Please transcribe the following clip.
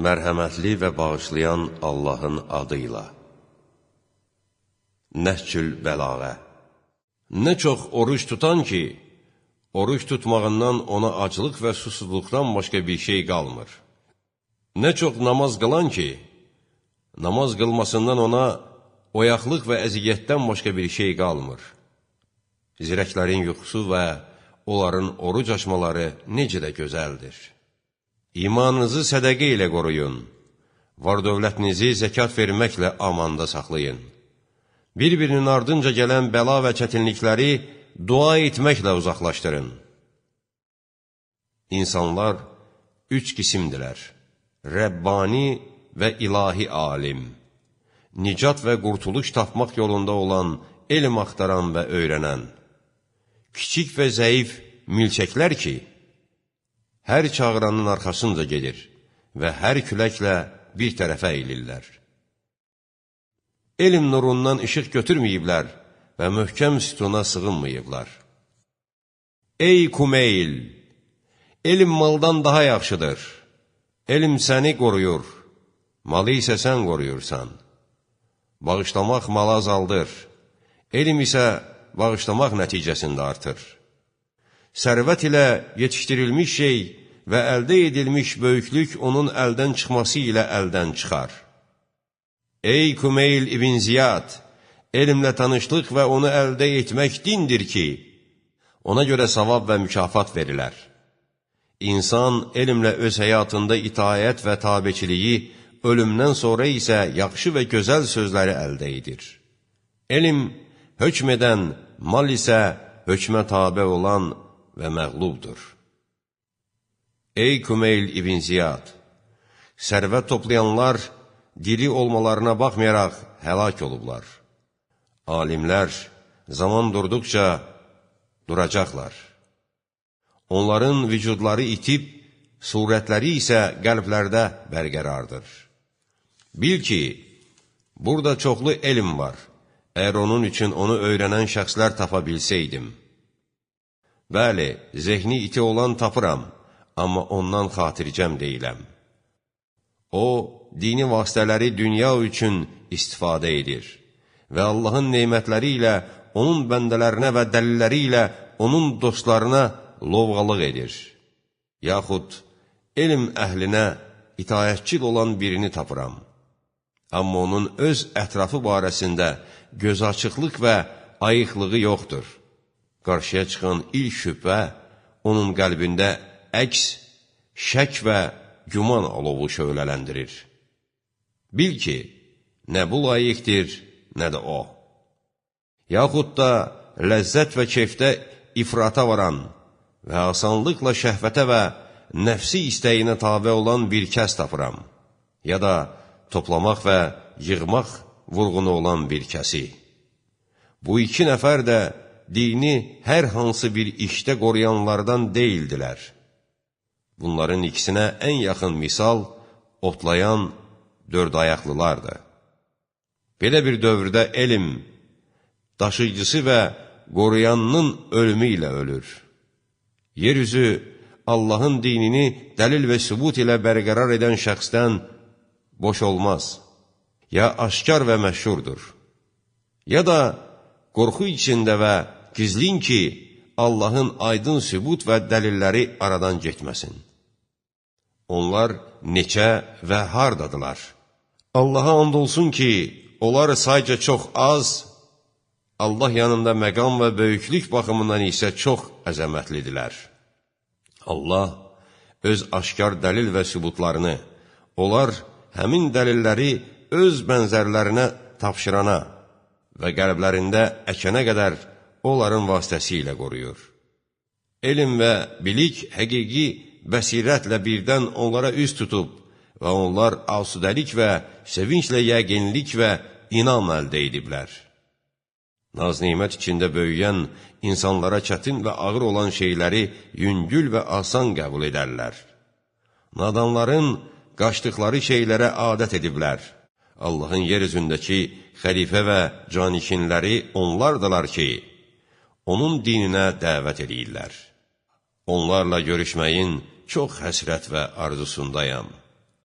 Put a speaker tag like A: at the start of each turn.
A: Mərhəmətli və bağışlayan Allahın adıyla. Nəhcül Bəlağə. Nə çox oruç tutan ki, oruç tutmağından ona aclıq və susuzluqdan başqa bir şey qalmır. Nə çox namaz qılan ki, namaz qılmasından ona oyaqlıq və əziyyətdən başqa bir şey qalmır. Zirəklərin yuxusu və onların oruc açmaları necə də gözəldir. İmanınızı sədəqə ilə qoruyun, var-dövlətinizi zəkat verməklə amanda saxlayın. Bir-birinin ardınca gələn bəla və çətinlikləri dua etməklə uzaqlaşdırın. İnsanlar üç qisimdilər: Rəbbani və ilahi alim, nicat və qurtuluş tapmaq yolunda olan elm axtaran və öyrənən, kiçik və zəif milçəklər ki, hər çağıranın arxasınca gedir və hər küləklə bir tərəfə eylirlər. Elm nurundan işıq götürməyiblər və möhkəm sütuna sığınmayıblar. Ey Kumeyl! Elm maldan daha yaxşıdır. Elm səni qoruyur, malı isə sən qoruyursan. Bağışlamaq malı azaldır, elm isə bağışlamaq nəticəsində artır. Sərvət ilə yetişdirilmiş şey və əldə edilmiş böyüklük onun əldən çıxması ilə əldən çıxar. Ey Kumeyl ibn Ziyad! Elmlə tanışlıq və onu əldə etmək dindir ki, ona görə savab və mükafat verilər. İnsan elmlə öz həyatında itaət və tabeçiliyi, ölümdən sonra isə yaxşı və gözəl sözləri əldə edir. Elm hökm edən, mal isə hökmə tabe olan və məğlubdur. Ey Kumeyl ibn Ziyad! Sərvət toplayanlar diri olmalarına baxmayaraq həlak olublar. Alimlər zaman durduqca duracaqlar. Onların vücudları itib, surətləri isə qəlblərdə bərqərardır. Bil ki, burada çoxlu elm var. Əgər onun üçün onu öyrənən şəxslər tapa bilsəydim. Bəli, zehni iti olan tapıram, amma ondan xatircəm deyiləm. O, dini vasitələri dünya üçün istifadə edir və Allahın neymətləri ilə, onun bəndələrinə və dəlilləri ilə onun dostlarına lovğalıq edir. Yaxud, elm əhlinə itayətçil olan birini tapıram. Amma onun öz ətrafı barəsində gözaçıqlıq və ayıqlığı yoxdur. Qarşıya çıxan ilk şübhə onun qəlbində əks, şək və güman alovu şöhlələndirir. Bil ki, nə bu layiqdir, nə də o. Yaxud da ləzzət və keyfdə ifrata varan və asanlıqla şəhvətə və nəfsi istəyinə tabe olan bir kəs tapıram, ya da toplamaq və yığmaq vurğunu olan bir kəsi. Bu iki nəfər də dini hər hansı bir işdə qoruyanlardan deyildilər. Bunların ikisinə ən yaxın misal otlayan dörd ayaqlılardır. Belə bir dövrdə elm, daşıyıcısı və qoruyanının ölümü ilə ölür. Yeryüzü Allahın dinini dəlil və sübut ilə bərqərar edən şəxsdən boş olmaz. Ya aşkar və məşhurdur, ya da qorxu içində və gizlin ki, Allahın aydın sübut və dəlilləri aradan getməsin. Onlar neçə və hardadılar? Allaha and olsun ki, onlar sayca çox az, Allah yanında məqam və böyüklük baxımından isə çox əzəmətlidirlər. Allah öz aşkar dəlil və sübutlarını, onlar həmin dəlilləri öz bənzərlərinə tapşırana və qəlblərində əkənə qədər onların vasitəsilə qoruyur. Elm və bilik həqiqi bəsirətlə birdən onlara üz tutub və onlar asudəlik və sevinclə yəqinlik və inam əldə ediblər. Naz-nimət içində böyüyən insanlara çətin və ağır olan şeyləri yüngül və asan qəbul edərlər. Nadanların qaçdıqları şeylərə adət ediblər. Allahın yer üzündəki xəlifə və canikinləri onlardılar ki, onun dininə dəvət edirlər. Onlarla görüşməyin çox həsrət və arzusundayam.